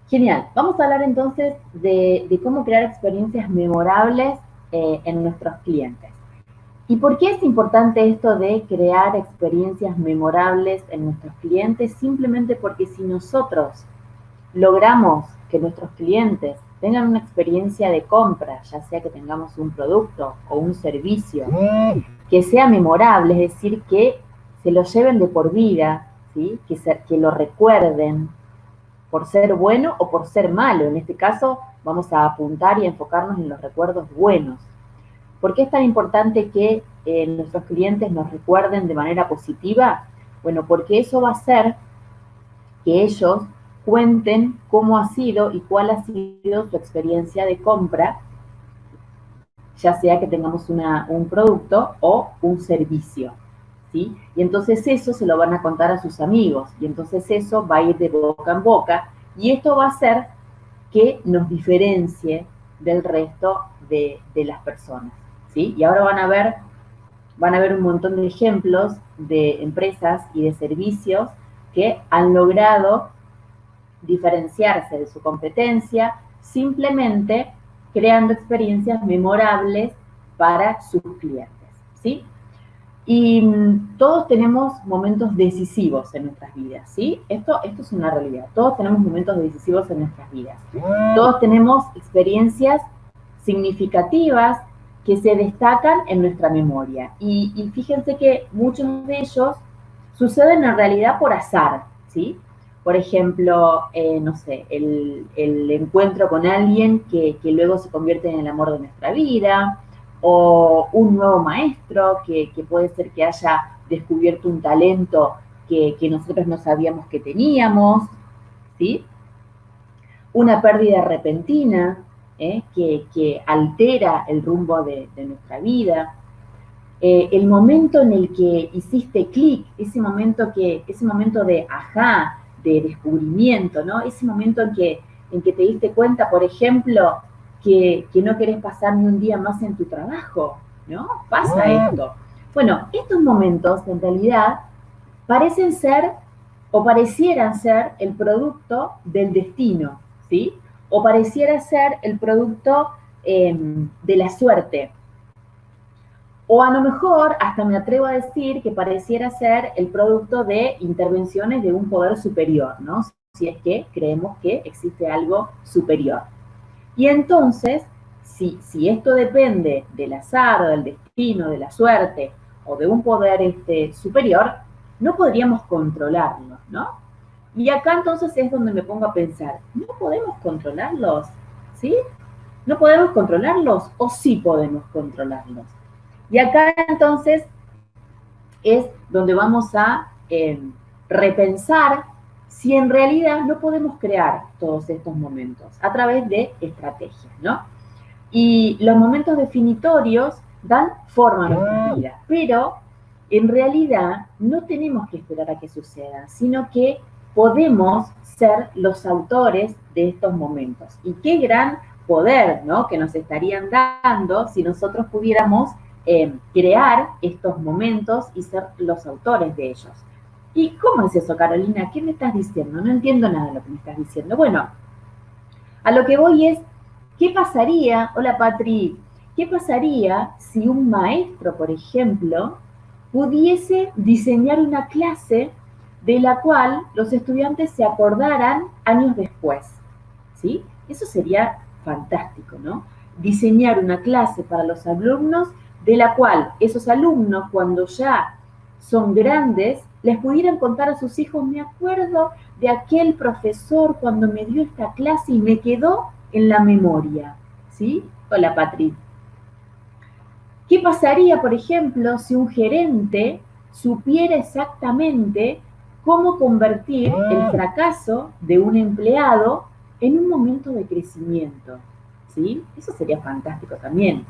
Genial. Vamos a hablar entonces de cómo crear experiencias memorables en nuestros clientes. ¿Y por qué es importante esto de crear experiencias memorables en nuestros clientes? Simplemente porque si nosotros logramos que nuestros clientes tengan una experiencia de compra, ya sea que tengamos un producto o un servicio, que sea memorable, es decir, que se lo lleven de por vida, ¿sí? Que lo recuerden, por ser bueno o por ser malo. En este caso, vamos a apuntar y enfocarnos en los recuerdos buenos. ¿Por qué es tan importante que nuestros clientes nos recuerden de manera positiva? Bueno, porque eso va a hacer que ellos cuenten cómo ha sido y cuál ha sido su experiencia de compra, ya sea que tengamos un producto o un servicio, ¿sí? Y entonces eso se lo van a contar a sus amigos, y entonces eso va a ir de boca en boca, y esto va a hacer que nos diferencie del resto de las personas, ¿sí? Y ahora van a ver un montón de ejemplos de empresas y de servicios que han logrado diferenciarse de su competencia simplemente creando experiencias memorables para sus clientes, ¿sí? Y todos tenemos momentos decisivos en nuestras vidas, ¿sí? Esto es una realidad. Todos tenemos momentos decisivos en nuestras vidas. Todos tenemos experiencias significativas que se destacan en nuestra memoria. Y fíjense que muchos de ellos suceden en realidad por azar, ¿sí? Por ejemplo, no sé, el encuentro con alguien que luego se convierte en el amor de nuestra vida, o un nuevo maestro que puede ser que haya descubierto un talento que nosotros no sabíamos que teníamos, ¿sí? Una pérdida repentina que altera el rumbo de nuestra vida, el momento en el que hiciste clic, ese momento de ajá, de descubrimiento, ¿no? Ese momento en que te diste cuenta, por ejemplo, que no querés pasar ni un día más en tu trabajo, ¿no? Pasa esto. Bueno, estos momentos en realidad parecen ser o parecieran ser el producto del destino, ¿sí? O pareciera ser el producto de la suerte. O a lo mejor hasta me atrevo a decir que pareciera ser el producto de intervenciones de un poder superior, ¿no? Si es que creemos que existe algo superior. Y entonces, si esto depende del azar, o del destino, de la suerte o de un poder superior, no podríamos controlarlo, ¿no? Y acá entonces es donde me pongo a pensar, ¿no podemos controlarlos? ¿Sí? ¿No podemos controlarlos o sí podemos controlarlos? Y acá entonces es donde vamos a repensar si en realidad no podemos crear todos estos momentos a través de estrategias, ¿no? Y los momentos definitorios dan forma a nuestras vidas, pero en realidad no tenemos que esperar a que sucedan, sino que podemos ser los autores de estos momentos. Y qué gran poder, ¿no?, que nos estarían dando si nosotros pudiéramos crear estos momentos y ser los autores de ellos. ¿Y cómo es eso, Carolina? ¿Qué me estás diciendo? No entiendo nada de lo que me estás diciendo. Bueno, a lo que voy es, ¿qué pasaría, hola Patri, qué pasaría si un maestro, por ejemplo, pudiese diseñar una clase de la cual los estudiantes se acordaran años después? ¿Sí? Eso sería fantástico, ¿no? Diseñar una clase para los alumnos de la cual esos alumnos, cuando ya son grandes, les pudieran contar a sus hijos, me acuerdo de aquel profesor cuando me dio esta clase y me quedó en la memoria, ¿sí? Hola, Patri. ¿Qué pasaría, por ejemplo, si un gerente supiera exactamente cómo convertir el fracaso de un empleado en un momento de crecimiento? ¿Sí? Eso sería fantástico también.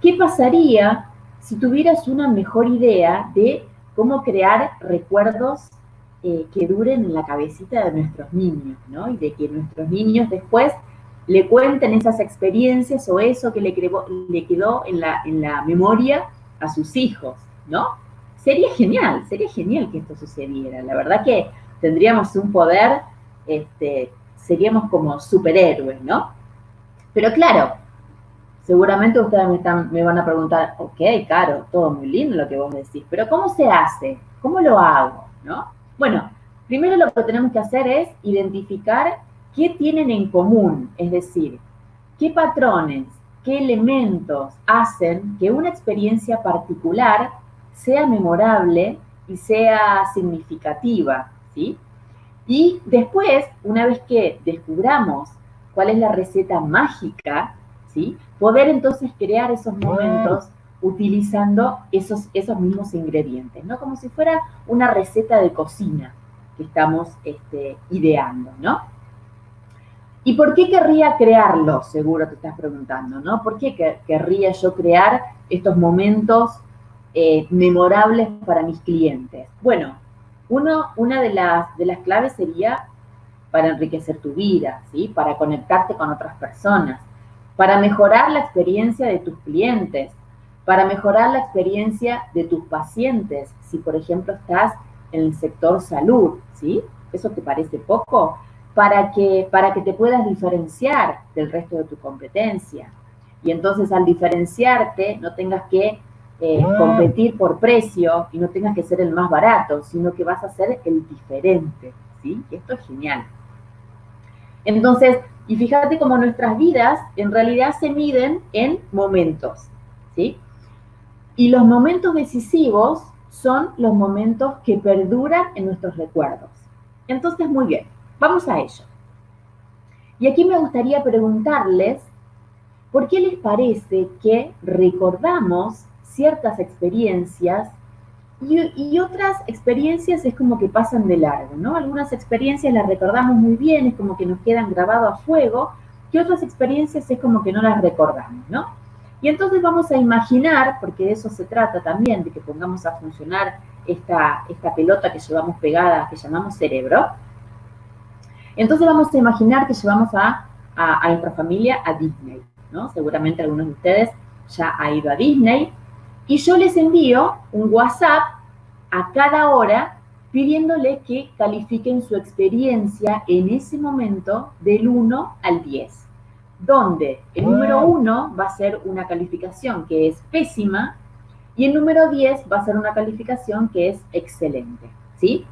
¿Qué pasaría si tuvieras una mejor idea de cómo crear recuerdos que duren en la cabecita de nuestros niños, ¿no? Y de que nuestros niños después le cuenten esas experiencias o eso que le quedó en la memoria a sus hijos, ¿no? Sería genial que esto sucediera. La verdad que tendríamos un poder seríamos como superhéroes, ¿no? Pero claro, seguramente ustedes me van a preguntar, ok, Caro, todo muy lindo lo que vos decís, pero ¿cómo se hace? ¿Cómo lo hago? ¿No? Bueno, primero lo que tenemos que hacer es identificar qué tienen en común, es decir, qué patrones, qué elementos hacen que una experiencia particular sea memorable y sea significativa, ¿sí? Y después, una vez que descubramos cuál es la receta mágica, ¿sí? Poder entonces crear esos momentos utilizando esos mismos ingredientes, ¿no? Como si fuera una receta de cocina que estamos ideando, ¿no? ¿Y por qué querría crearlo? Seguro te estás preguntando, ¿no? ¿Por qué querría yo crear estos momentos memorables para mis clientes? Bueno, una de las claves sería para enriquecer tu vida, ¿sí? Para conectarte con otras personas, para mejorar la experiencia de tus clientes, para mejorar la experiencia de tus pacientes, si por ejemplo estás en el sector salud, ¿sí? ¿Eso te parece poco? Para que te puedas diferenciar del resto de tu competencia. Y entonces al diferenciarte no tengas que competir por precio y no tengas que ser el más barato, sino que vas a ser el diferente, ¿sí? Esto es genial. Entonces, y fíjate cómo nuestras vidas en realidad se miden en momentos, ¿sí? Y los momentos decisivos son los momentos que perduran en nuestros recuerdos. Entonces, muy bien, vamos a ello. Y aquí me gustaría preguntarles, ¿por qué les parece que recordamos ciertas experiencias y otras experiencias es como que pasan de largo, ¿no? Algunas experiencias las recordamos muy bien, es como que nos quedan grabadas a fuego, y otras experiencias es como que no las recordamos, ¿no? Y entonces vamos a imaginar, porque de eso se trata también, de que pongamos a funcionar esta pelota que llevamos pegada, que llamamos cerebro. Entonces vamos a imaginar que llevamos a nuestra familia a Disney, ¿no? Seguramente algunos de ustedes ya ha ido a Disney, y yo les envío un WhatsApp a cada hora pidiéndole que califiquen su experiencia en ese momento del 1 al 10, donde el número 1 va a ser una calificación que es pésima y el número 10 va a ser una calificación que es excelente, ¿sí?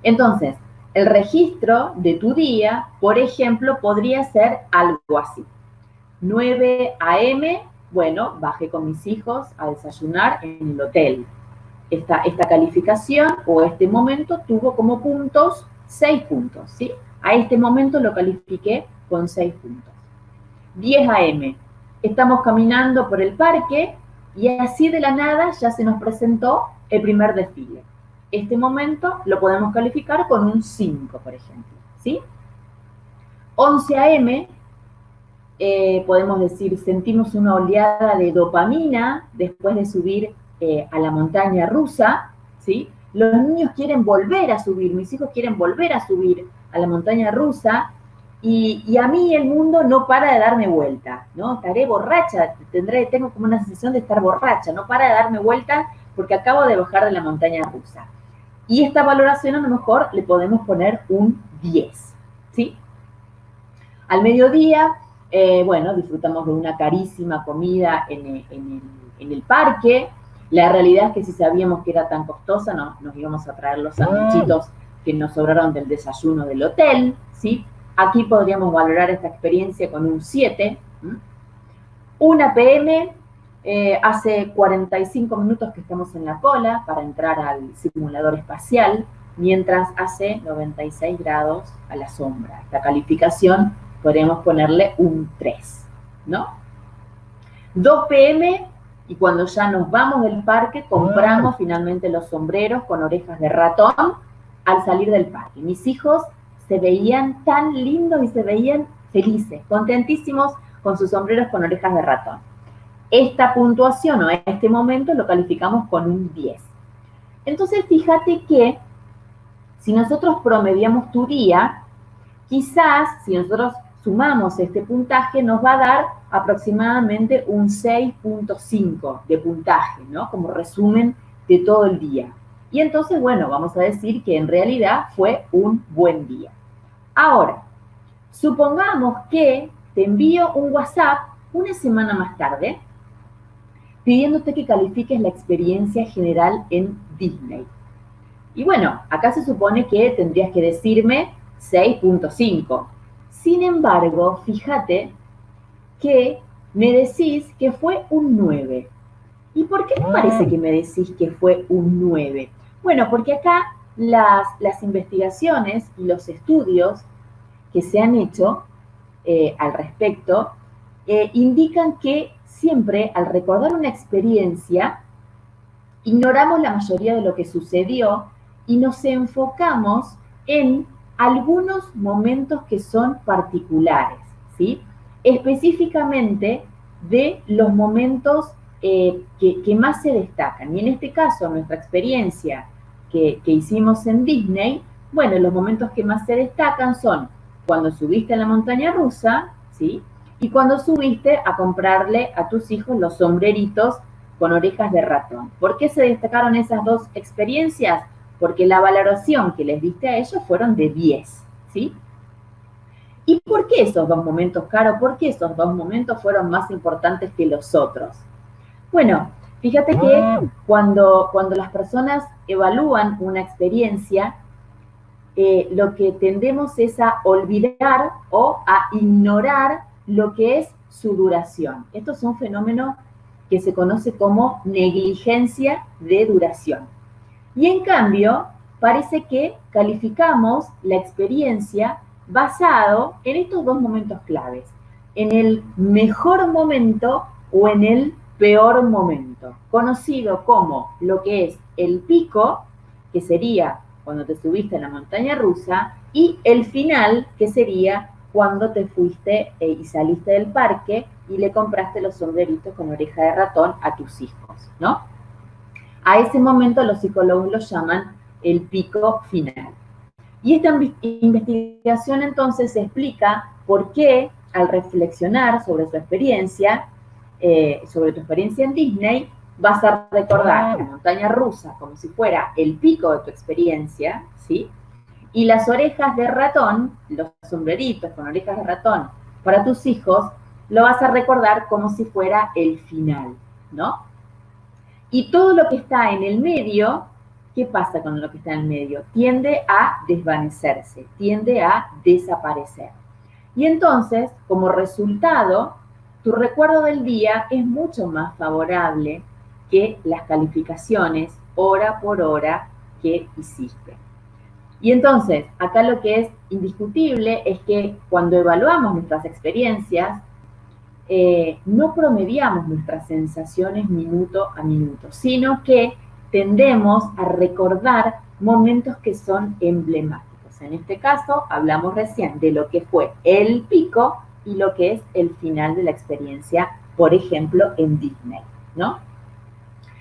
Entonces, el registro de tu día, por ejemplo, podría ser algo así. 9 a.m., bueno, bajé con mis hijos a desayunar en el hotel. Esta calificación o este momento tuvo como puntos 6 puntos, ¿sí? A este momento lo califiqué con 6 puntos. 10 a.m., estamos caminando por el parque y así de la nada ya se nos presentó el primer desfile. Este momento lo podemos calificar con un 5, por ejemplo, ¿sí? 11 a.m., podemos decir, sentimos una oleada de dopamina después de subir a la montaña rusa, ¿sí? Los niños quieren volver a subir, mis hijos quieren volver a subir a la montaña rusa y a mí el mundo no para de darme vuelta, ¿no? Estaré borracha, tengo como una sensación de estar borracha, no para de darme vuelta porque acabo de bajar de la montaña rusa. Y esta valoración a lo mejor le podemos poner un 10, ¿sí? Al mediodía, bueno, disfrutamos de una carísima comida en el parque. La realidad es que si sabíamos que era tan costosa, nos íbamos a traer los sanduchitos que nos sobraron del desayuno del hotel, ¿sí? Aquí podríamos valorar esta experiencia con un 7. 1 p.m., hace 45 minutos que estamos en la cola para entrar al simulador espacial, mientras hace 96 grados a la sombra. Esta calificación podemos ponerle un 3, ¿no? 2 p.m. y cuando ya nos vamos del parque, compramos finalmente los sombreros con orejas de ratón al salir del parque. Mis hijos se veían tan lindos y se veían felices, contentísimos con sus sombreros con orejas de ratón. Esta puntuación o este momento lo calificamos con un 10. Entonces, fíjate que si nosotros promediamos tu día, quizás si nosotros sumamos este puntaje nos va a dar aproximadamente un 6.5 de puntaje, ¿no? Como resumen de todo el día. Y entonces, bueno, vamos a decir que en realidad fue un buen día. Ahora, Supongamos que te envío un WhatsApp una semana más tarde pidiéndote que califiques la experiencia general en Disney. Y bueno, acá se supone que tendrías que decirme 6.5. Sin embargo, fíjate que me decís que fue un 9. ¿Y por qué te parece que me decís que fue un 9? Bueno, porque acá las investigaciones y los estudios que se han hecho al respecto indican que siempre al recordar una experiencia ignoramos la mayoría de lo que sucedió y nos enfocamos en algunos momentos que son particulares, ¿sí? Específicamente de los momentos que más se destacan. Y en este caso, nuestra experiencia que hicimos en Disney, bueno, los momentos que más se destacan son cuando subiste a la montaña rusa, ¿sí? Y cuando subiste a comprarle a tus hijos los sombreritos con orejas de ratón. ¿Por qué se destacaron esas dos experiencias? Porque la valoración que les diste a ellos fueron de 10, ¿sí? ¿Y por qué esos dos momentos, Caro? ¿Por qué esos dos momentos fueron más importantes que los otros? Bueno, fíjate que cuando las personas evalúan una experiencia, lo que tendemos es a olvidar o a ignorar lo que es su duración. Esto es un fenómeno que se conoce como negligencia de duración. Y en cambio, parece que calificamos la experiencia basado en estos dos momentos claves, en el mejor momento o en el peor momento, conocido como lo que es el pico, que sería cuando te subiste a la montaña rusa, y el final, que sería cuando te fuiste y saliste del parque y le compraste los sombreritos con oreja de ratón a tus hijos, ¿no? A ese momento los psicólogos lo llaman el pico final. Y esta investigación entonces explica por qué al reflexionar sobre su experiencia, sobre tu experiencia en Disney, vas a recordar la montaña rusa como si fuera el pico de tu experiencia, ¿sí? Y las orejas de ratón, los sombreritos con orejas de ratón para tus hijos, lo vas a recordar como si fuera el final, ¿no? Y todo lo que está en el medio, ¿qué pasa con lo que está en el medio? Tiende a desvanecerse, tiende a desaparecer. Y entonces, como resultado, tu recuerdo del día es mucho más favorable que las calificaciones hora por hora que hiciste. Y entonces, acá lo que es indiscutible es que cuando evaluamos nuestras experiencias, no promediamos nuestras sensaciones minuto a minuto, sino que tendemos a recordar momentos que son emblemáticos. En este caso, hablamos recién de lo que fue el pico y lo que es el final de la experiencia, por ejemplo, en Disney, ¿no?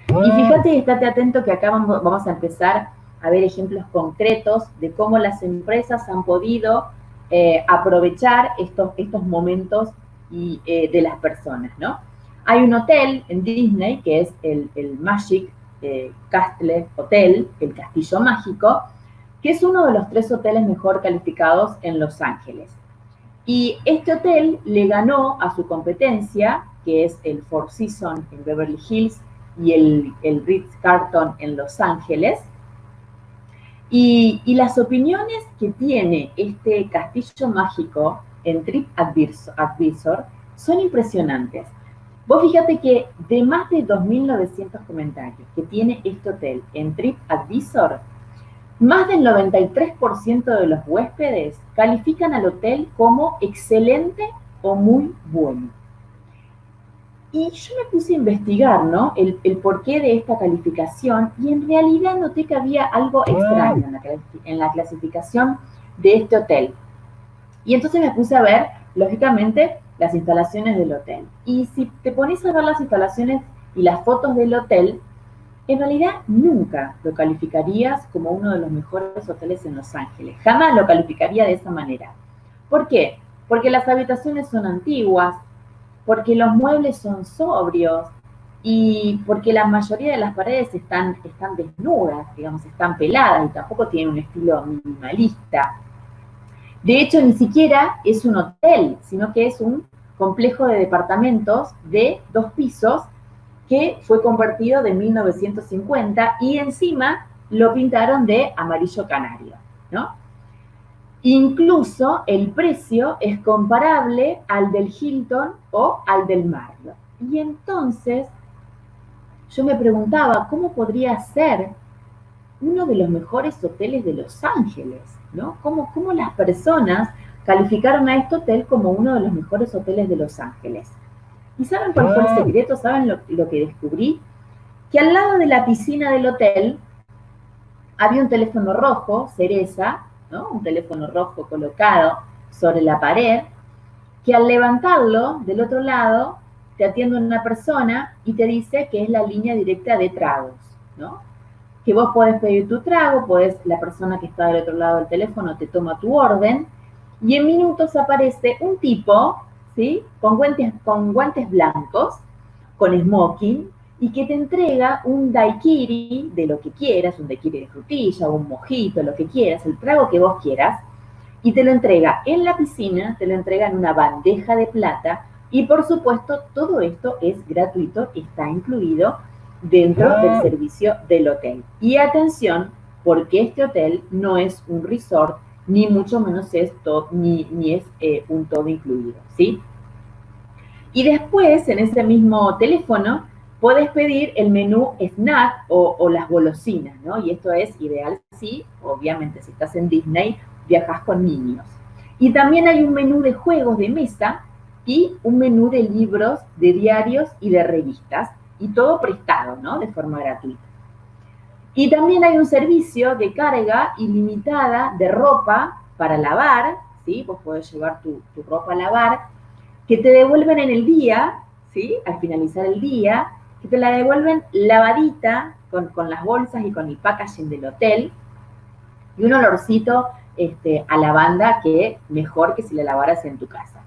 Y fíjate y estate atento que acá vamos a empezar a ver ejemplos concretos de cómo las empresas han podido aprovechar estos momentos de las personas, ¿no? Hay un hotel en Disney que es el Magic Castle Hotel, el Castillo Mágico, que es uno de los 3 hoteles mejor calificados en Los Ángeles. Y este hotel le ganó a su competencia, que es el Four Seasons en Beverly Hills y el Ritz-Carlton en Los Ángeles. Y las opiniones que tiene este castillo mágico en TripAdvisor son impresionantes. Vos fíjate que de más de 2.900 comentarios que tiene este hotel en TripAdvisor, más del 93% de los huéspedes califican al hotel como excelente o muy bueno. Y yo me puse a investigar, ¿no? El porqué de esta calificación y en realidad noté que había algo extraño en la clasificación de este hotel. Y entonces me puse a ver, lógicamente, las instalaciones del hotel. Y si te pones a ver las instalaciones y las fotos del hotel, en realidad nunca lo calificarías como uno de los mejores hoteles en Los Ángeles. Jamás lo calificaría de esa manera. ¿Por qué? Porque las habitaciones son antiguas, porque los muebles son sobrios y porque la mayoría de las paredes están desnudas, digamos, están peladas y tampoco tienen un estilo minimalista. De hecho, ni siquiera es un hotel, sino que es un complejo de departamentos de 2 pisos que fue convertido de 1950 y encima lo pintaron de amarillo canario, ¿no? Incluso el precio es comparable al del Hilton o al del Marriott. Y entonces yo me preguntaba cómo podría ser uno de los mejores hoteles de Los Ángeles, ¿no? ¿Cómo las personas calificaron a este hotel como uno de los mejores hoteles de Los Ángeles? ¿Y saben cuál fue el secreto? ¿Saben lo que descubrí? Que al lado de la piscina del hotel había un teléfono rojo, cereza, ¿no? Un teléfono rojo colocado sobre la pared, que al levantarlo del otro lado te atiende una persona y te dice que es la línea directa de tragos, ¿no? Que vos podés pedir tu trago, la persona que está del otro lado del teléfono te toma tu orden y en minutos aparece un tipo, ¿sí? Con guantes blancos, con smoking, y que te entrega un daiquiri de lo que quieras, un daiquiri de frutilla, un mojito, lo que quieras, el trago que vos quieras, y te lo entrega en la piscina, te lo entrega en una bandeja de plata, y por supuesto todo esto es gratuito, está incluido dentro del servicio del hotel. Y atención, porque este hotel no es un resort, ni mucho menos es ni es un todo incluido, ¿sí? Y después, en ese mismo teléfono, puedes pedir el menú snack o las golosinas, ¿no? Y esto es ideal si, obviamente, si estás en Disney, viajas con niños. Y también hay un menú de juegos de mesa y un menú de libros, de diarios y de revistas, y todo prestado, ¿no? De forma gratuita. Y también hay un servicio de carga ilimitada de ropa para lavar, ¿sí? Vos podés llevar tu ropa a lavar, que te devuelven en el día, ¿sí? Al finalizar el día, que te la devuelven lavadita con las bolsas y con el packaging del hotel, y un olorcito a lavanda que mejor que si la lavaras en tu casa.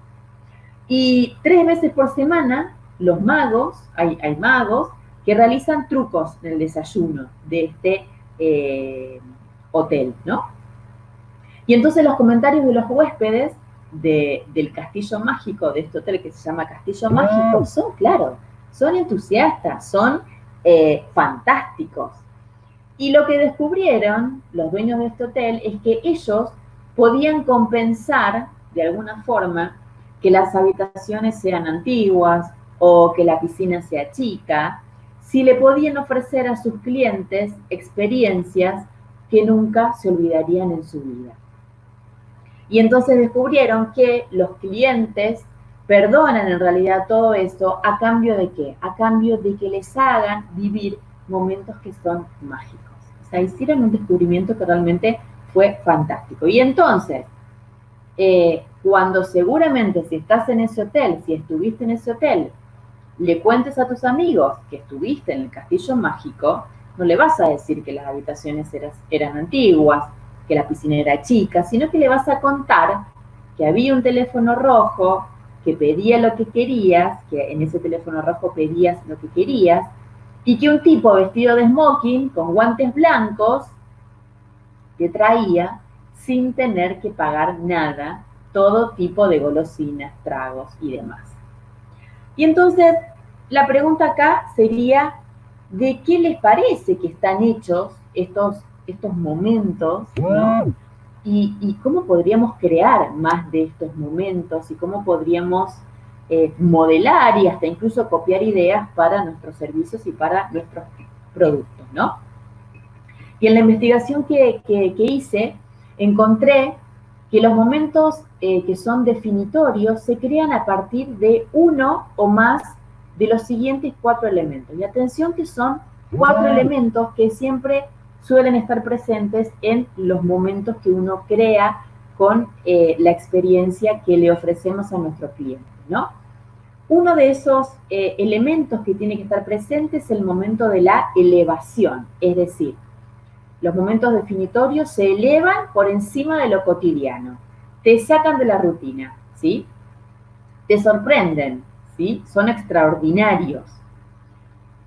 Y 3 veces por semana, los magos, hay magos que realizan trucos en el desayuno de este hotel, ¿no? Y entonces los comentarios de los huéspedes del castillo mágico, de este hotel que se llama Castillo Mágico, son, claro, son entusiastas, son fantásticos. Y lo que descubrieron los dueños de este hotel es que ellos podían compensar de alguna forma que las habitaciones sean antiguas o que la piscina sea chica, si le podían ofrecer a sus clientes experiencias que nunca se olvidarían en su vida. Y entonces descubrieron que los clientes perdonan en realidad todo eso a cambio de qué? A cambio de que les hagan vivir momentos que son mágicos. O sea, hicieron un descubrimiento que realmente fue fantástico. Y entonces, cuando seguramente si estás en ese hotel, si estuviste en ese hotel, le cuentes a tus amigos que estuviste en el castillo mágico, no le vas a decir que las habitaciones eran antiguas, que la piscina era chica, sino que le vas a contar que había un teléfono rojo, que pedía lo que querías, que en ese teléfono rojo pedías lo que querías, y que un tipo vestido de smoking, con guantes blancos, te traía sin tener que pagar nada, todo tipo de golosinas, tragos y demás. Y entonces, la pregunta acá sería, ¿de qué les parece que están hechos estos momentos, ¿no? Y cómo podríamos crear más de estos momentos y cómo podríamos modelar y hasta incluso copiar ideas para nuestros servicios y para nuestros productos, ¿no? Y en la investigación que hice, encontré que los momentos que son definitorios se crean a partir de uno o más de los siguientes 4 elementos. Y atención que son 4 elementos que siempre suelen estar presentes en los momentos que uno crea con la experiencia que le ofrecemos a nuestro cliente, ¿no? Uno de esos elementos que tiene que estar presente es el momento de la elevación, es decir, los momentos definitorios se elevan por encima de lo cotidiano, te sacan de la rutina, ¿sí? Te sorprenden, ¿sí? Son extraordinarios.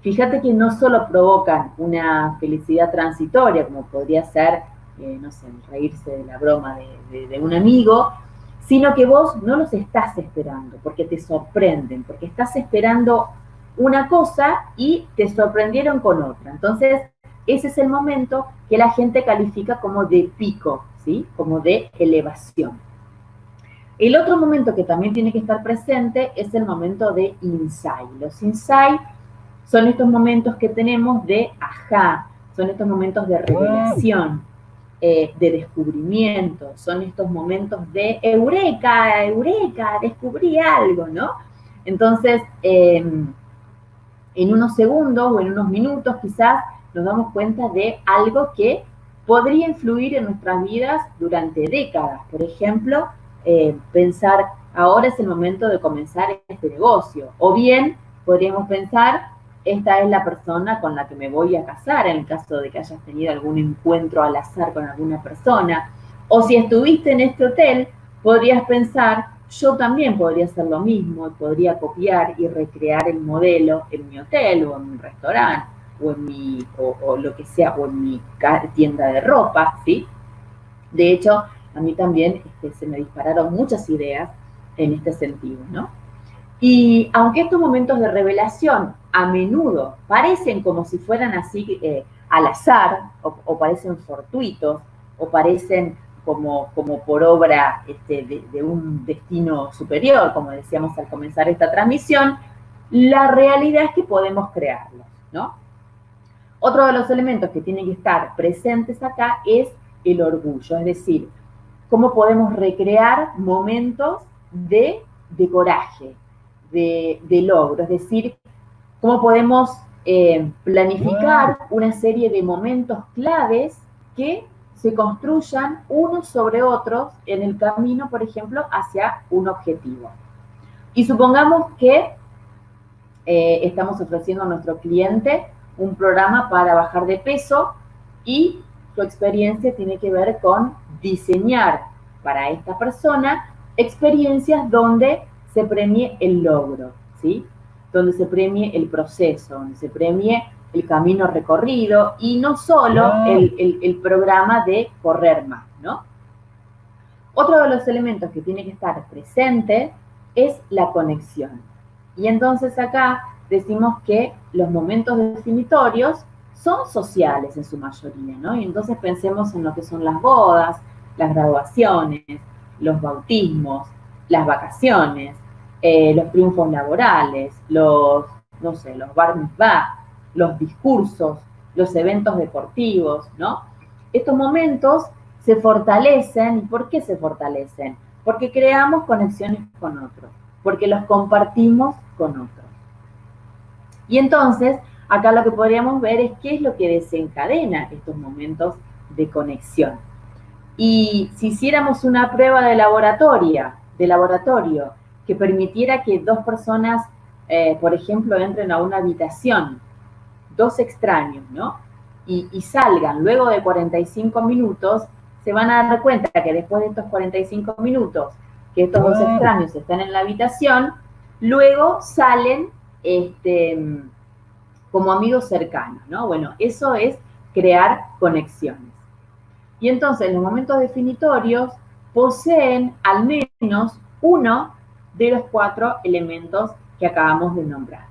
Fíjate que no solo provocan una felicidad transitoria, como podría ser no sé, reírse de la broma de un amigo, sino que vos no los estás esperando, porque te sorprenden, porque estás esperando una cosa y te sorprendieron con otra. Entonces, ese es el momento que la gente califica como de pico, ¿sí? Como de elevación. El otro momento que también tiene que estar presente es el momento de insight. Los insight son estos momentos que tenemos de ajá, son estos momentos de revelación, de descubrimiento, son estos momentos de eureka, eureka, descubrí algo, ¿no? Entonces, en unos segundos o en unos minutos quizás nos damos cuenta de algo que podría influir en nuestras vidas durante décadas. Por ejemplo, pensar, ahora es el momento de comenzar este negocio. O bien podríamos pensar, esta es la persona con la que me voy a casar, en el caso de que hayas tenido algún encuentro al azar con alguna persona. O si estuviste en este hotel, podrías pensar, yo también podría hacer lo mismo, podría copiar y recrear el modelo en mi hotel o en mi restaurante o en mi, o lo que sea, o en mi tienda de ropa, ¿sí? De hecho, a mí también se me dispararon muchas ideas en este sentido, ¿no? Y aunque estos momentos de revelación a menudo parecen como si fueran así al azar, o parecen fortuitos, o parecen como por obra de un destino superior, como decíamos al comenzar esta transmisión, la realidad es que podemos crearlos, ¿no? Otro de los elementos que tienen que estar presentes acá es el orgullo, es decir, cómo podemos recrear momentos de coraje, de logro, es decir, cómo podemos planificar una serie de momentos claves que se construyan unos sobre otros en el camino, por ejemplo, hacia un objetivo. Y supongamos que estamos ofreciendo a nuestro cliente un programa para bajar de peso y su experiencia tiene que ver con diseñar para esta persona experiencias donde se premie el logro, ¿sí? Donde se premie el proceso, donde se premie el camino recorrido y no solo el programa de correr más, ¿no? Otro de los elementos que tiene que estar presente es la conexión. Y entonces acá decimos que los momentos definitorios son sociales en su mayoría, ¿no? Y entonces pensemos en lo que son las bodas, las graduaciones, los bautismos, las vacaciones, los triunfos laborales, no sé, los bar mitzvah, los discursos, los eventos deportivos, ¿no? Estos momentos se fortalecen. ¿Y por qué se fortalecen? Porque creamos conexiones con otros, porque los compartimos con otros. Y entonces, acá lo que podríamos ver es qué es lo que desencadena estos momentos de conexión. Y si hiciéramos una prueba de laboratorio que permitiera que dos personas, por ejemplo, entren a una habitación, dos extraños, ¿no? Y salgan luego de 45 minutos, se van a dar cuenta que después de estos 45 minutos que estos dos extraños están en la habitación, luego salen como amigos cercanos, ¿no? Bueno, eso es crear conexiones. Y entonces los momentos definitorios poseen al menos uno de los 4 elementos que acabamos de nombrar.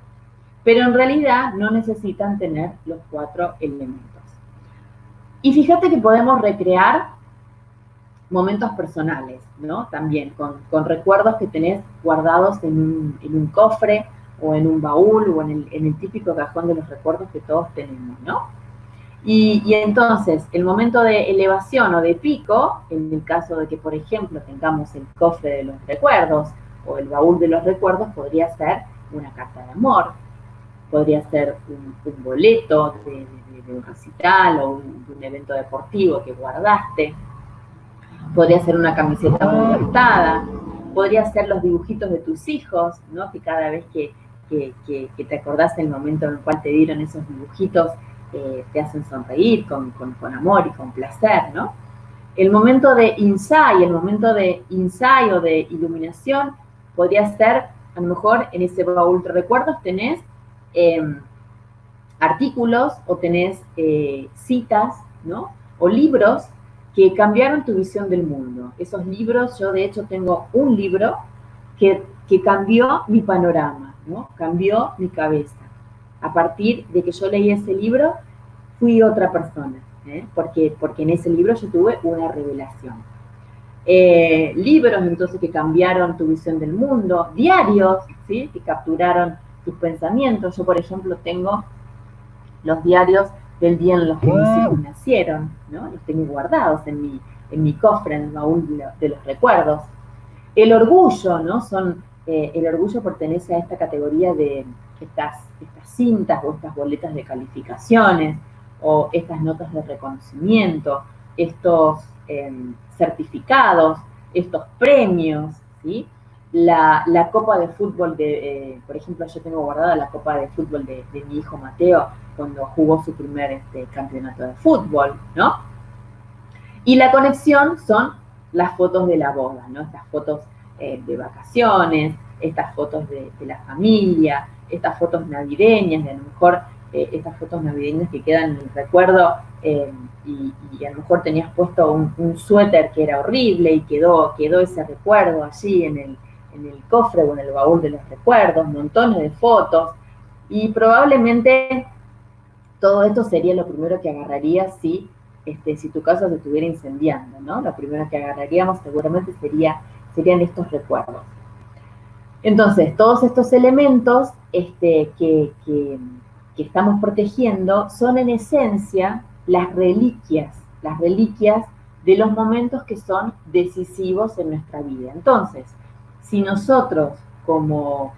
Pero en realidad no necesitan tener los 4 elementos. Y fíjate que podemos recrear momentos personales, ¿no? También con recuerdos que tenés guardados en un cofre o en un baúl o en el típico cajón de los recuerdos que todos tenemos, ¿no? Y entonces, el momento de elevación o de pico, en el caso de que, por ejemplo, tengamos el cofre de los recuerdos o el baúl de los recuerdos, podría ser una carta de amor, podría ser un boleto de un recital o de un evento deportivo que guardaste, podría ser una camiseta muy gastada, podría ser los dibujitos de tus hijos, ¿no? Que cada vez que te acordás del momento en el cual te dieron esos dibujitos, te hacen sonreír con amor y con placer, ¿no? El momento de insight o de iluminación podría ser, a lo mejor en ese baúl de recuerdos tenés artículos o tenés citas, ¿no? O libros que cambiaron tu visión del mundo. Esos libros, yo de hecho tengo un libro que cambió mi panorama, ¿no? Cambió mi cabeza. A partir de que yo leí ese libro, fui otra persona, porque en ese libro yo tuve una revelación. Libros entonces que cambiaron tu visión del mundo, diarios, ¿sí? Que capturaron tus pensamientos. Yo, por ejemplo, tengo los diarios del día en los que mis hijos nacieron, ¿no? Los tengo guardados en mi cofre, en el baúl de los recuerdos. El orgullo, ¿no? El orgullo pertenece a esta categoría de estas cintas o estas boletas de calificaciones o estas notas de reconocimiento, estos certificados, estos premios, ¿sí? La copa de fútbol por ejemplo, yo tengo guardada la copa de fútbol de mi hijo Mateo cuando jugó su primer campeonato de fútbol, ¿no? Y la conexión son las fotos de la boda, ¿no? Estas fotos de vacaciones, estas fotos de la familia, estas fotos navideñas, de a lo mejor estas fotos navideñas que quedan en el recuerdo y a lo mejor tenías puesto un suéter que era horrible y quedó ese recuerdo allí en el cofre o en el baúl de los recuerdos, montones de fotos, y probablemente todo esto sería lo primero que agarrarías si tu casa se estuviera incendiando, ¿no? Lo primero que agarraríamos seguramente serían estos recuerdos. Entonces, todos estos elementos que estamos protegiendo son en esencia las reliquias de los momentos que son decisivos en nuestra vida. Entonces, si nosotros como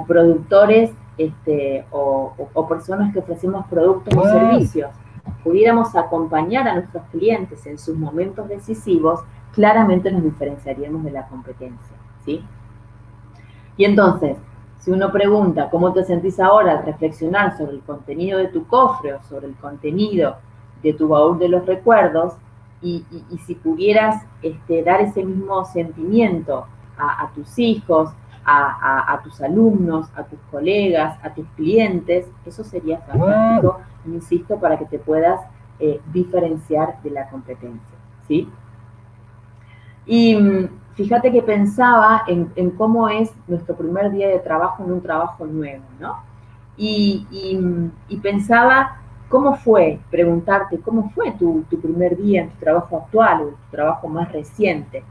productores o personas que ofrecemos productos o servicios pudiéramos acompañar a nuestros clientes en sus momentos decisivos, claramente nos diferenciaríamos de la competencia, ¿sí? Y entonces, si uno pregunta cómo te sentís ahora al reflexionar sobre el contenido de tu cofre o sobre el contenido de tu baúl de los recuerdos, y si pudieras dar ese mismo sentimiento a tus hijos, a tus alumnos, a tus colegas, a tus clientes, eso sería fantástico, insisto, para que te puedas diferenciar de la competencia, ¿sí? Y fíjate que pensaba en cómo es nuestro primer día de trabajo en un trabajo nuevo, ¿no? Y pensaba preguntarte cómo fue tu primer día en tu trabajo actual o en tu trabajo más reciente.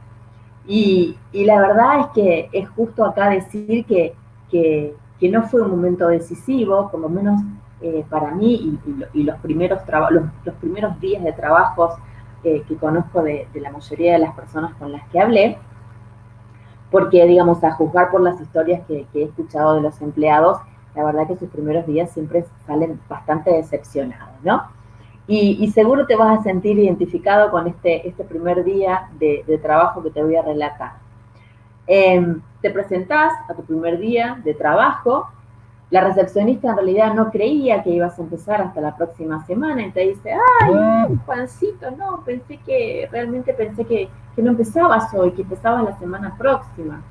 Y la verdad es que es justo acá decir que no fue un momento decisivo, por lo menos para mí, y los primeros días de trabajos que conozco de la mayoría de las personas con las que hablé, porque, digamos, a juzgar por las historias que he escuchado de los empleados, la verdad que sus primeros días siempre salen bastante decepcionados, ¿no? Y seguro te vas a sentir identificado con este primer día de trabajo que te voy a relatar. Te presentás a tu primer día de trabajo. La recepcionista en realidad no creía que ibas a empezar hasta la próxima semana y te dice, ay, Juancito, no, realmente pensé que no empezabas hoy, que empezabas la semana próxima.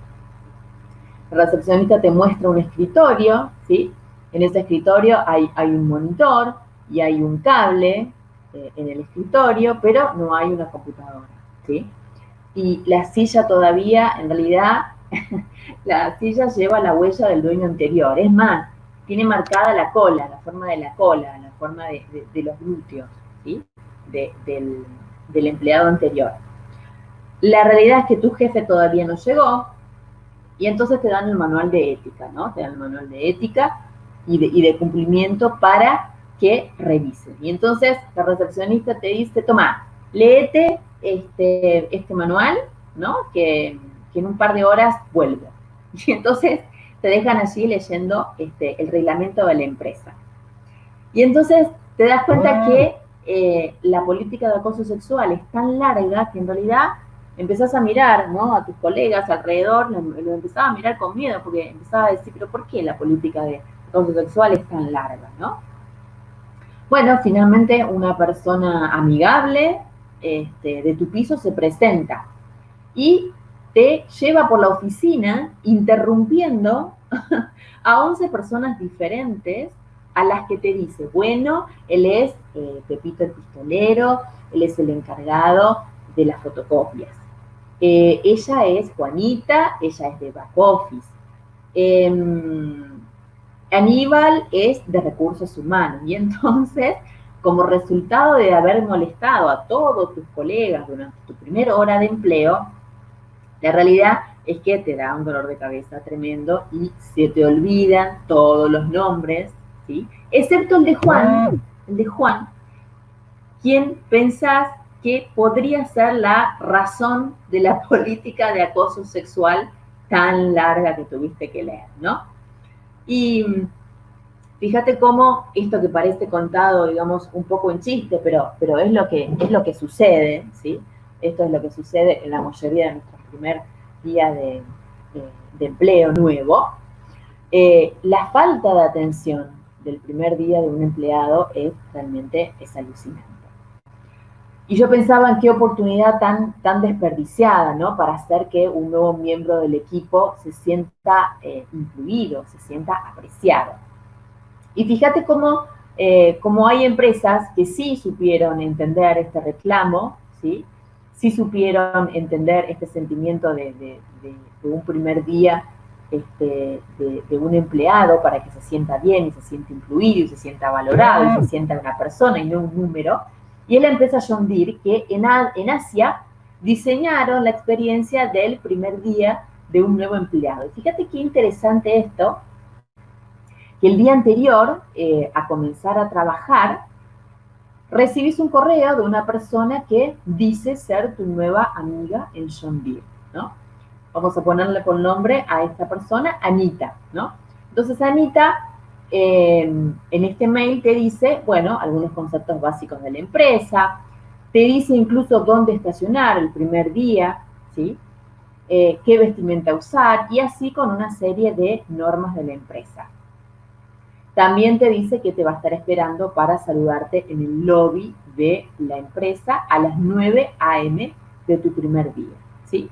La recepcionista te muestra un escritorio, ¿sí? En ese escritorio hay un monitor y hay un cable en el escritorio, pero no hay una computadora, ¿sí? Y la silla todavía, en realidad, la silla lleva la huella del dueño anterior. Es más, tiene marcada la cola, la forma de la cola, la forma de los glúteos, ¿sí? Del empleado anterior. La realidad es que tu jefe todavía no llegó y entonces te dan el manual de ética, ¿no? Te dan el manual de ética y de cumplimiento para que revisen. Y entonces la recepcionista te dice, toma, léete este manual, ¿no? Que en un par de horas vuelvo. Y entonces te dejan allí leyendo el reglamento de la empresa. Y entonces te das cuenta que la política de acoso sexual es tan larga que en realidad empezás a mirar, ¿no? A tus colegas alrededor, lo empezaba a mirar con miedo, porque empezaba a decir, pero ¿por qué la política de acoso sexual es tan larga, ¿no? Bueno, finalmente una persona amigable de tu piso se presenta y te lleva por la oficina interrumpiendo a 11 personas diferentes a las que te dice, bueno, él es Pepito el pistolero, él es el encargado de las fotocopias. Ella es Juanita, ella es de back office. Aníbal es de recursos humanos. Y entonces, como resultado de haber molestado a todos tus colegas durante tu primera hora de empleo, la realidad es que te da un dolor de cabeza tremendo y se te olvidan todos los nombres, ¿sí? Excepto el de Juan, quien pensás que podría ser la razón de la política de acoso sexual tan larga que tuviste que leer, ¿no? Y fíjate cómo esto que parece contado, digamos, un poco en chiste, pero es lo que sucede, ¿sí? Esto es lo que sucede en la mayoría de nuestros primer día de empleo nuevo. La falta de atención del primer día de un empleado realmente es alucinante. Y yo pensaba en qué oportunidad tan desperdiciada, ¿no? Para hacer que un nuevo miembro del equipo se sienta incluido, se sienta apreciado. Y fíjate cómo hay empresas que sí supieron entender este reclamo, ¿sí? Sí supieron entender este sentimiento de un primer día de un empleado para que se sienta bien y se sienta incluido y se sienta valorado y se sienta una persona y no un número. Y es la empresa John Deere que en Asia diseñaron la experiencia del primer día de un nuevo empleado. Y fíjate qué interesante esto, que el día anterior a comenzar a trabajar, recibís un correo de una persona que dice ser tu nueva amiga en John Deere, ¿no? Vamos a ponerle por nombre a esta persona, Anita, ¿no? Entonces, Anita, en este mail te dice, bueno, algunos conceptos básicos de la empresa, te dice incluso dónde estacionar el primer día, ¿sí? Qué vestimenta usar, y así con una serie de normas de la empresa. También te dice que te va a estar esperando para saludarte en el lobby de la empresa a las 9 a.m. de tu primer día, ¿sí?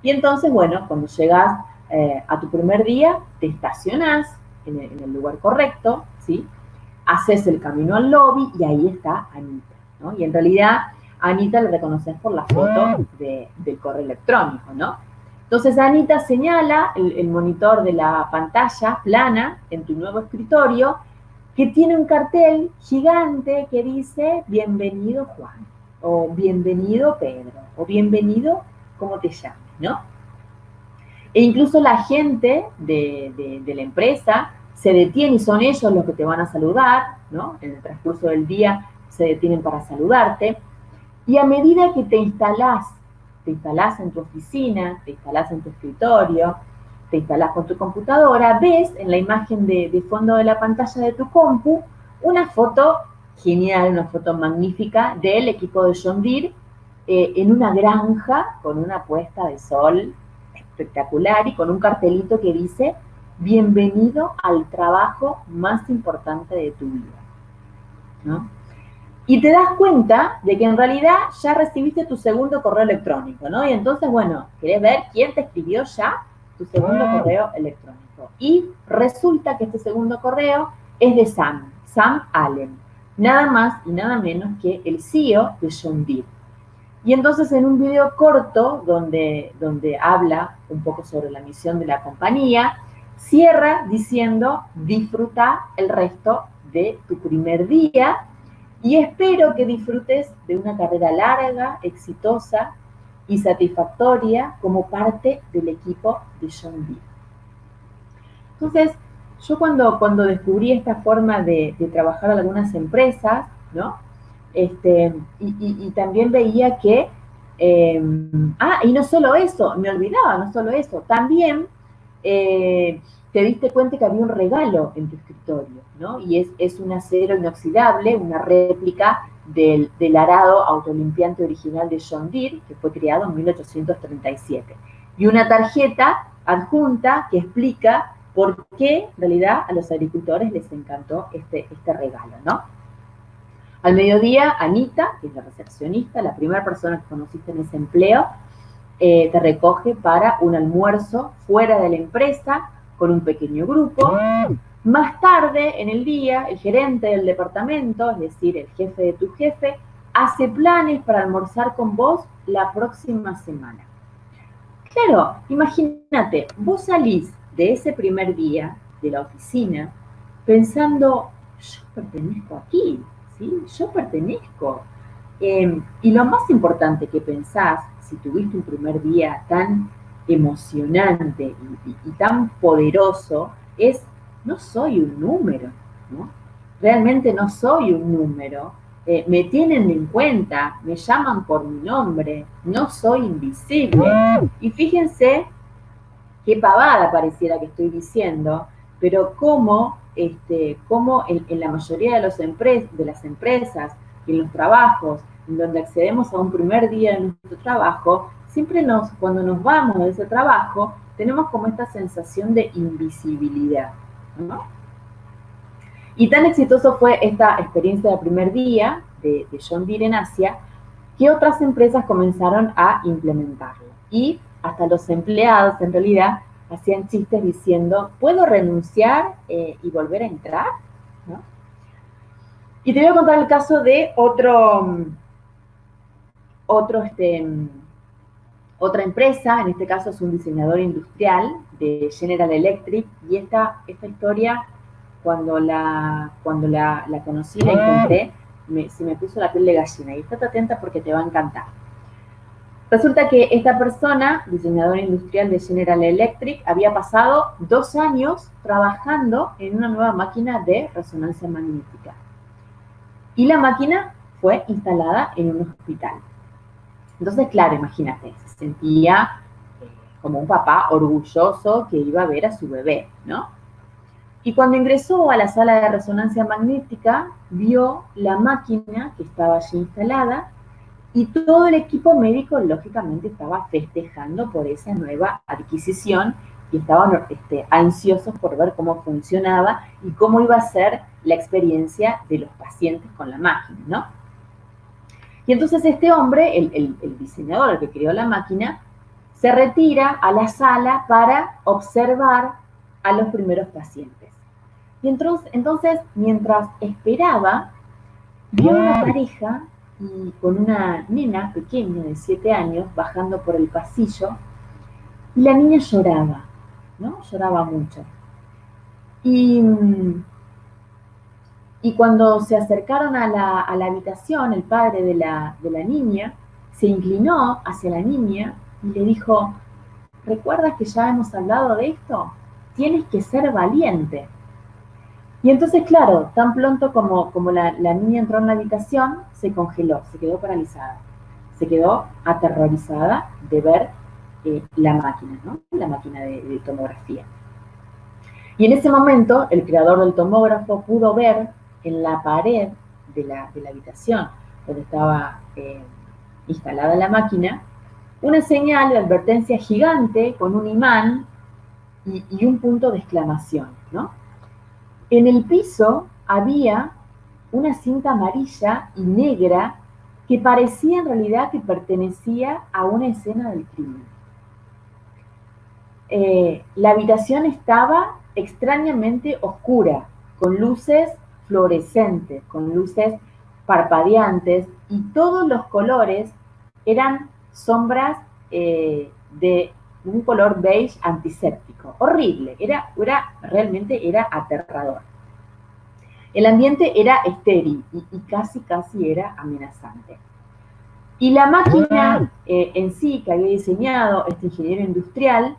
Y entonces, bueno, cuando llegas a tu primer día, te estacionás en el lugar correcto, ¿sí? Haces el camino al lobby y ahí está Anita, ¿no? Y en realidad, a Anita la reconoces por la foto del correo electrónico, ¿no? Entonces Anita señala el monitor de la pantalla plana en tu nuevo escritorio que tiene un cartel gigante que dice bienvenido Juan, o bienvenido Pedro, o bienvenido como te llames, ¿no? E incluso la gente de la empresa se detiene y son ellos los que te van a saludar, ¿no? En el transcurso del día se detienen para saludarte. Y a medida que te instalás en tu oficina, te instalás en tu escritorio, te instalás con tu computadora, ves en la imagen de fondo de la pantalla de tu compu una foto genial, una foto magnífica del equipo de John Deere en una granja con una puesta de sol espectacular y con un cartelito que dice bienvenido al trabajo más importante de tu vida, ¿no? Y te das cuenta de que en realidad ya recibiste tu segundo correo electrónico, ¿no? Y entonces, bueno, querés ver quién te escribió ya tu segundo correo electrónico. Y resulta que este segundo correo es de Sam Allen, nada más y nada menos que el CEO de John Deere. Y entonces en un video corto donde habla un poco sobre la misión de la compañía, cierra diciendo, disfruta el resto de tu primer día y espero que disfrutes de una carrera larga, exitosa y satisfactoria como parte del equipo de John Deere. Entonces, yo cuando descubrí esta forma de trabajar en algunas empresas, ¿no? Y también veía que, y no solo eso, me olvidaba, no solo eso, también te diste cuenta que había un regalo en tu escritorio, ¿no? Y es un acero inoxidable, una réplica del arado autolimpiante original de John Deere, que fue creado en 1837. Y una tarjeta adjunta que explica por qué, en realidad, a los agricultores les encantó este regalo, ¿no? Al mediodía, Anita, que es la recepcionista, la primera persona que conociste en ese empleo, te recoge para un almuerzo fuera de la empresa con un pequeño grupo, Más tarde, en el día, el gerente del departamento, es decir, el jefe de tu jefe, hace planes para almorzar con vos la próxima semana. Claro, imagínate, vos salís de ese primer día de la oficina pensando, yo pertenezco aquí, ¿sí? Yo pertenezco. Y lo más importante que pensás, si tuviste un primer día tan emocionante y tan poderoso, es, no soy un número, ¿no? Realmente no soy un número, me tienen en cuenta, me llaman por mi nombre, no soy invisible. Y fíjense qué pavada pareciera que estoy diciendo, pero cómo en la mayoría de las empresas y en los trabajos en donde accedemos a un primer día de nuestro trabajo, siempre cuando nos vamos de ese trabajo, tenemos como esta sensación de invisibilidad, ¿no? Y tan exitoso fue esta experiencia del primer día de John Deere en Asia, que otras empresas comenzaron a implementarlo. Y hasta los empleados, en realidad, hacían chistes diciendo, ¿puedo renunciar y volver a entrar? ¿No? Y te voy a contar el caso de otro otra empresa, en este caso es un diseñador industrial de General Electric, y esta historia, cuando la conocí, la encontré, se me puso la piel de gallina, y estate atenta porque te va a encantar. Resulta que esta persona, diseñador industrial de General Electric, había pasado 2 años trabajando en una nueva máquina de resonancia magnética. Y la máquina fue instalada en un hospital. Entonces, claro, imagínate, se sentía como un papá orgulloso que iba a ver a su bebé, ¿no? Y cuando ingresó a la sala de resonancia magnética, vio la máquina que estaba allí instalada y todo el equipo médico, lógicamente, estaba festejando por esa nueva adquisición y estaban ansiosos por ver cómo funcionaba y cómo iba a ser la experiencia de los pacientes con la máquina, ¿no? Y entonces este hombre, el diseñador, el que creó la máquina, se retira a la sala para observar a los primeros pacientes. Y entonces mientras esperaba, vio una pareja y con una nena pequeña de 7 años bajando por el pasillo, y la niña lloraba, ¿no? Lloraba mucho. Y, y cuando se acercaron a la habitación, el padre de la niña se inclinó hacia la niña y le dijo, ¿recuerdas que ya hemos hablado de esto? Tienes que ser valiente. Y entonces, claro, tan pronto como la niña entró en la habitación, se congeló, se quedó paralizada, se quedó aterrorizada de ver la máquina, ¿no? La máquina de tomografía. Y en ese momento, el creador del tomógrafo pudo ver en la pared de la habitación donde estaba instalada la máquina, una señal de advertencia gigante con un imán y un punto de exclamación, ¿no? En el piso había una cinta amarilla y negra que parecía en realidad que pertenecía a una escena del crimen. La habitación estaba extrañamente oscura, con luces fluorescentes, con luces parpadeantes, y todos los colores eran sombras de un color beige antiséptico. Horrible, realmente era aterrador. El ambiente era estéril y casi era amenazante. Y la máquina en sí que había diseñado este ingeniero industrial,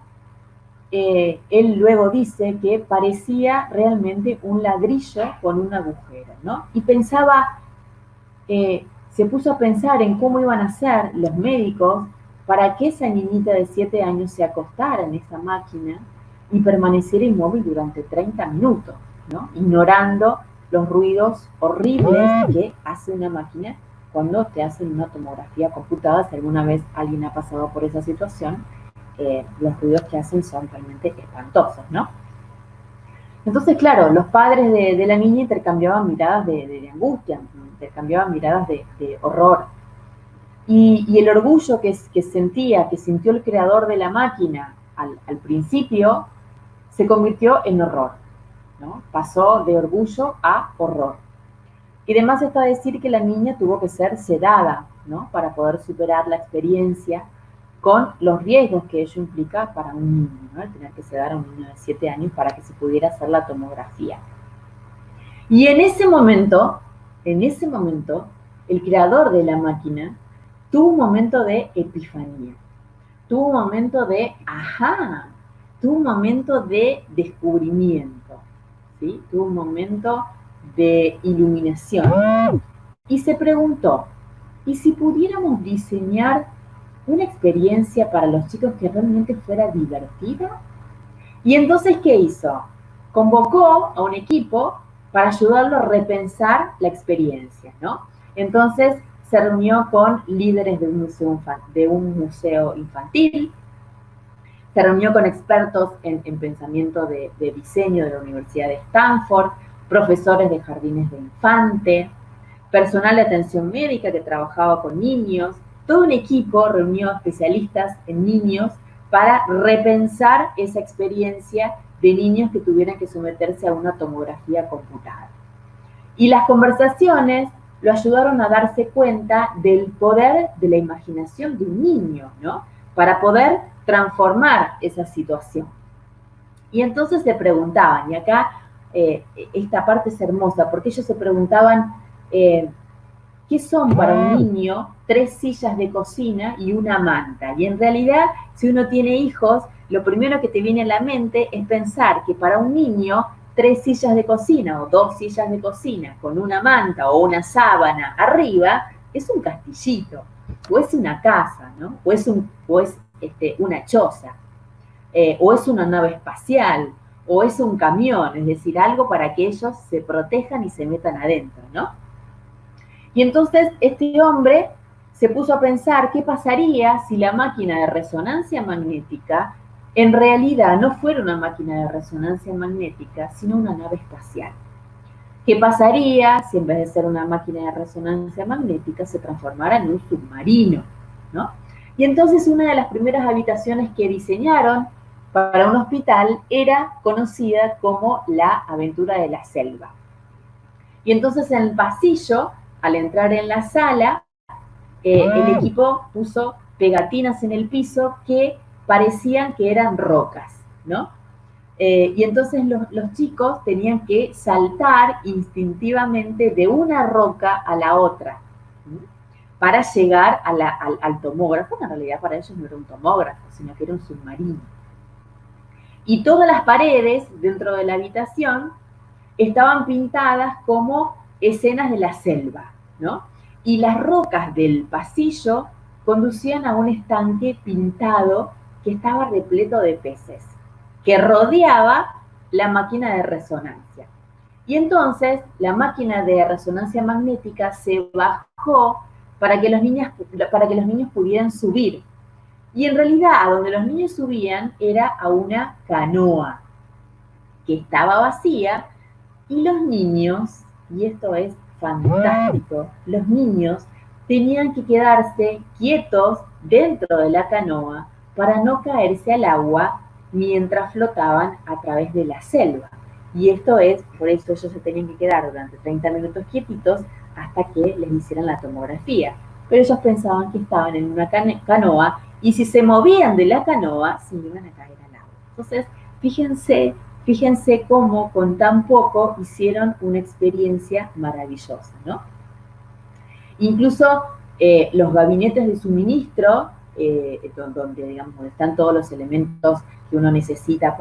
él luego dice que parecía realmente un ladrillo con un agujero, ¿no? Y pensaba, se puso a pensar en cómo iban a ser los médicos para que esa niñita de 7 años se acostara en esa máquina y permaneciera inmóvil durante 30 minutos, ¿no? Ignorando los ruidos horribles que hace una máquina cuando te hacen una tomografía computada. Si alguna vez alguien ha pasado por esa situación, los ruidos que hacen son realmente espantosos, ¿no? Entonces, claro, los padres de la niña intercambiaban miradas de angustia, intercambiaban miradas de horror. Y el orgullo que sintió el creador de la máquina al principio, se convirtió en horror. ¿no? Pasó de orgullo a horror. Y además está decir que la niña tuvo que ser sedada, ¿no? Para poder superar la experiencia con los riesgos que ello implica para un niño, ¿no? El tener que sedar a un niño de 7 años para que se pudiera hacer la tomografía. Y en ese momento, el creador de la máquina tuvo un momento de epifanía, tuvo un momento de ajá, tuvo un momento de descubrimiento, ¿sí? Tuvo un momento de iluminación. Y se preguntó, ¿y si pudiéramos diseñar una experiencia para los chicos que realmente fuera divertida? Y entonces, ¿qué hizo? Convocó a un equipo para ayudarlo a repensar la experiencia, ¿no? Entonces, se reunió con líderes de un museo infantil, se reunió con expertos en pensamiento de diseño de la Universidad de Stanford, profesores de jardines de infante, personal de atención médica que trabajaba con niños. Todo un equipo reunió especialistas en niños para repensar esa experiencia de niños que tuvieran que someterse a una tomografía computada. Y las conversaciones lo ayudaron a darse cuenta del poder de la imaginación de un niño, ¿no? Para poder transformar esa situación. Y entonces se preguntaban, y acá esta parte es hermosa, porque ellos se preguntaban, ¿qué son para un niño 3 sillas de cocina y una manta? Y en realidad, si uno tiene hijos, lo primero que te viene a la mente es pensar que para un niño 3 sillas de cocina o 2 sillas de cocina con una manta o una sábana arriba es un castillito, o es una casa, ¿no? O es una choza, o es una nave espacial, o es un camión, es decir, algo para que ellos se protejan y se metan adentro, ¿no? Y entonces este hombre se puso a pensar qué pasaría si la máquina de resonancia magnética en realidad no fuera una máquina de resonancia magnética, sino una nave espacial. ¿Qué pasaría si en vez de ser una máquina de resonancia magnética se transformara en un submarino, ¿no? Y entonces una de las primeras habitaciones que diseñaron para un hospital era conocida como la aventura de la selva. Y entonces en el pasillo, al entrar en la sala, el equipo puso pegatinas en el piso que parecían que eran rocas, ¿no? Y entonces los chicos tenían que saltar instintivamente de una roca a la otra, ¿sí? Para llegar al tomógrafo. En realidad para ellos no era un tomógrafo, sino que era un submarino. Y todas las paredes dentro de la habitación estaban pintadas como escenas de la selva, ¿no? Y las rocas del pasillo conducían a un estanque pintado que estaba repleto de peces, que rodeaba la máquina de resonancia. Y entonces la máquina de resonancia magnética se bajó para que los niños pudieran subir. Y en realidad a donde los niños subían era a una canoa que estaba vacía. Y los niños, y esto es fantástico, los niños tenían que quedarse quietos dentro de la canoa para no caerse al agua mientras flotaban a través de la selva. Y esto es, por eso ellos se tenían que quedar durante 30 minutos quietitos hasta que les hicieran la tomografía. Pero ellos pensaban que estaban en una canoa y si se movían de la canoa, se iban a caer al agua. Entonces, fíjense cómo con tan poco hicieron una experiencia maravillosa, ¿no? Incluso los gabinetes de suministro, donde, digamos, donde están todos los elementos que uno necesita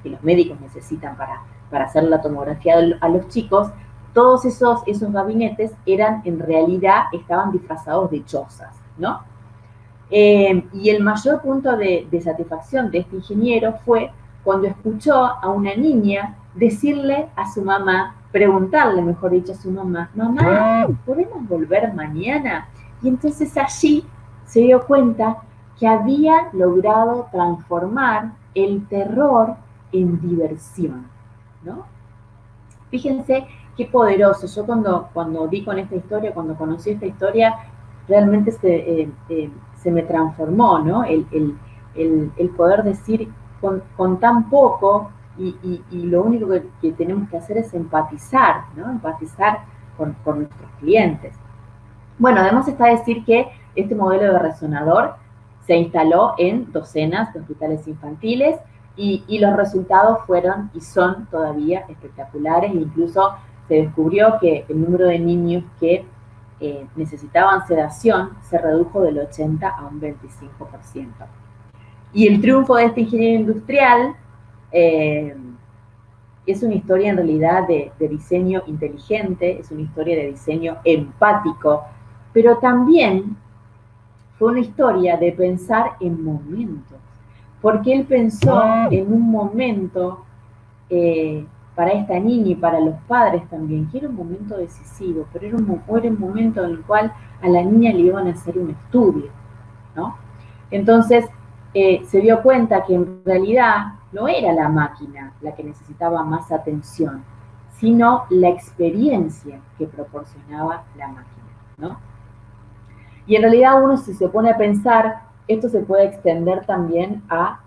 que los médicos necesitan para hacer la tomografía a los chicos, todos esos gabinetes en realidad estaban disfrazados de chozas, ¿no? Y el mayor punto de satisfacción de este ingeniero fue cuando escuchó a una niña decirle a su mamá, preguntarle, mejor dicho, a su mamá, mamá, ¿podemos volver mañana? Y entonces allí se dio cuenta que había logrado transformar el terror en diversión, ¿no? Fíjense qué poderoso. Yo cuando di con esta historia, cuando conocí esta historia, realmente se me transformó, ¿no? El poder decir con tan poco y lo único que tenemos que hacer es empatizar, ¿no? Empatizar con nuestros clientes. Bueno, además está decir que este modelo de resonador se instaló en docenas de hospitales infantiles y los resultados fueron y son todavía espectaculares. Incluso se descubrió que el número de niños que necesitaban sedación se redujo del 80 a un 25%. Y el triunfo de este ingeniero industrial es una historia en realidad de diseño inteligente, es una historia de diseño empático, pero también fue una historia de pensar en momentos, porque él pensó en un momento para esta niña y para los padres también, que era un momento decisivo, pero era un momento en el cual a la niña le iban a hacer un estudio, ¿no? Entonces se dio cuenta que en realidad no era la máquina la que necesitaba más atención, sino la experiencia que proporcionaba la máquina, ¿no? Y en realidad uno, si se pone a pensar, esto se puede extender también a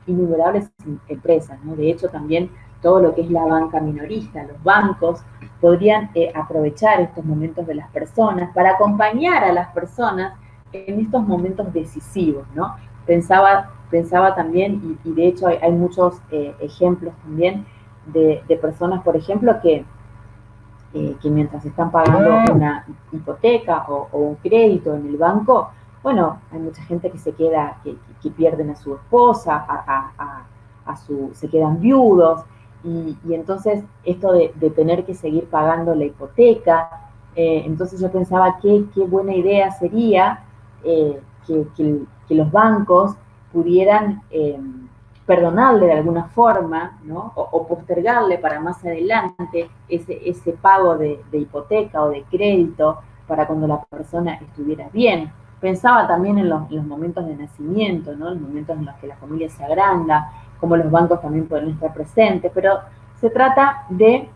innumerables empresas, ¿no? De hecho, también todo lo que es la banca minorista, los bancos podrían aprovechar estos momentos de las personas para acompañar a las personas en estos momentos decisivos, ¿no? Pensaba también, y de hecho hay muchos ejemplos también de personas, por ejemplo, que mientras están pagando una hipoteca o un crédito en el banco, bueno, hay mucha gente que se queda, que pierden a su esposa, se quedan viudos, y entonces esto de tener que seguir pagando la hipoteca, entonces yo pensaba qué buena idea sería que los bancos pudieran perdonarle de alguna forma, ¿no? O postergarle para más adelante ese pago de hipoteca o de crédito para cuando la persona estuviera bien. Pensaba también en los momentos de nacimiento, ¿no? Los momentos en los que la familia se agranda, cómo los bancos también pueden estar presentes, pero se trata de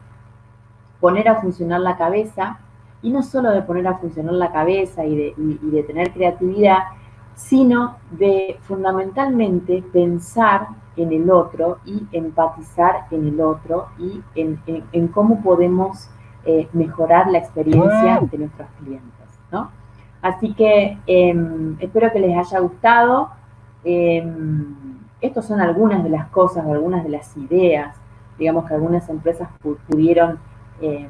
poner a funcionar la cabeza, y no solo de poner a funcionar la cabeza y de tener creatividad, sino de fundamentalmente pensar en el otro y empatizar en el otro y en cómo podemos mejorar la experiencia de nuestros clientes, ¿no? Así que espero que les haya gustado. Estas son algunas de las cosas, algunas de las ideas, digamos, que algunas empresas eh,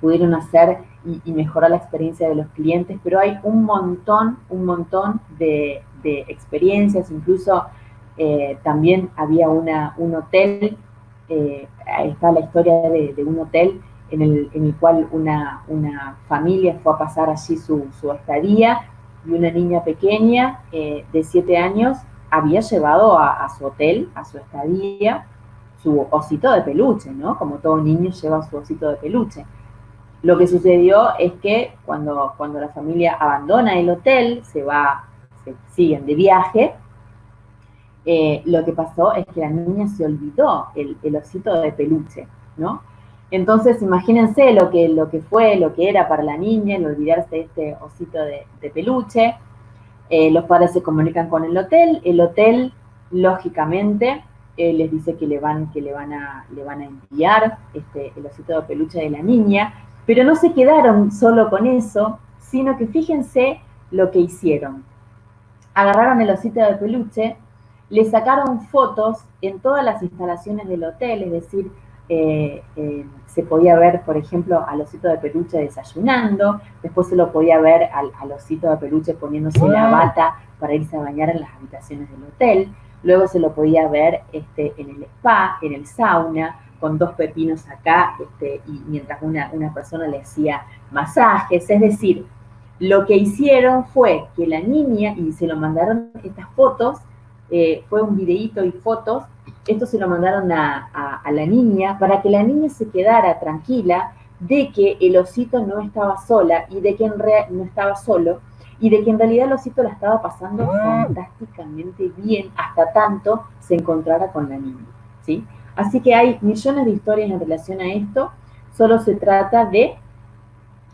pudieron hacer y mejorar la experiencia de los clientes, pero hay un montón de experiencias. Incluso también había un hotel, ahí está la historia de un hotel en el cual una familia fue a pasar allí su estadía, y una niña pequeña de 7 años había llevado a su hotel, a su estadía, su osito de peluche, ¿no? Como todo niño lleva su osito de peluche. Lo que sucedió es que cuando la familia abandona el hotel, se siguen de viaje, lo que pasó es que la niña se olvidó el osito de peluche, ¿no? Entonces, imagínense lo que era para la niña el olvidarse de este osito de peluche. Los padres se comunican con el hotel, lógicamente, les dice que le van a enviar el osito de peluche de la niña, pero no se quedaron solo con eso, sino que fíjense lo que hicieron. Agarraron el osito de peluche, le sacaron fotos en todas las instalaciones del hotel, es decir, se podía ver, por ejemplo, al osito de peluche desayunando, después se lo podía ver al osito de peluche poniéndose la bata para irse a bañar en las habitaciones del hotel, luego se lo podía ver en el spa, en el sauna, con 2 pepinos acá, y mientras una persona le hacía masajes. Es decir, lo que hicieron fue que la niña, y se lo mandaron estas fotos, fue un videíto y fotos, esto se lo mandaron a la niña para que la niña se quedara tranquila de que el osito no estaba sola y de que no estaba solo, y de que en realidad el osito la estaba pasando fantásticamente bien hasta tanto se encontrara con la niña, ¿sí? Así que hay millones de historias en relación a esto. Solo se trata de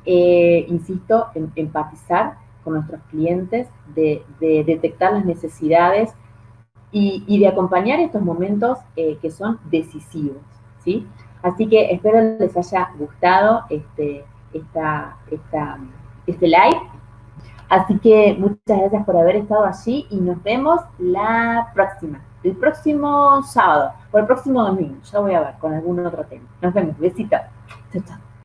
insisto, en empatizar con nuestros clientes, de detectar las necesidades y de acompañar estos momentos que son decisivos, ¿sí? Así que espero les haya gustado este live. Así que muchas gracias por haber estado allí y nos vemos el próximo sábado o el próximo domingo. Ya voy a ver con algún otro tema. Nos vemos. Besitos. Chao, chao.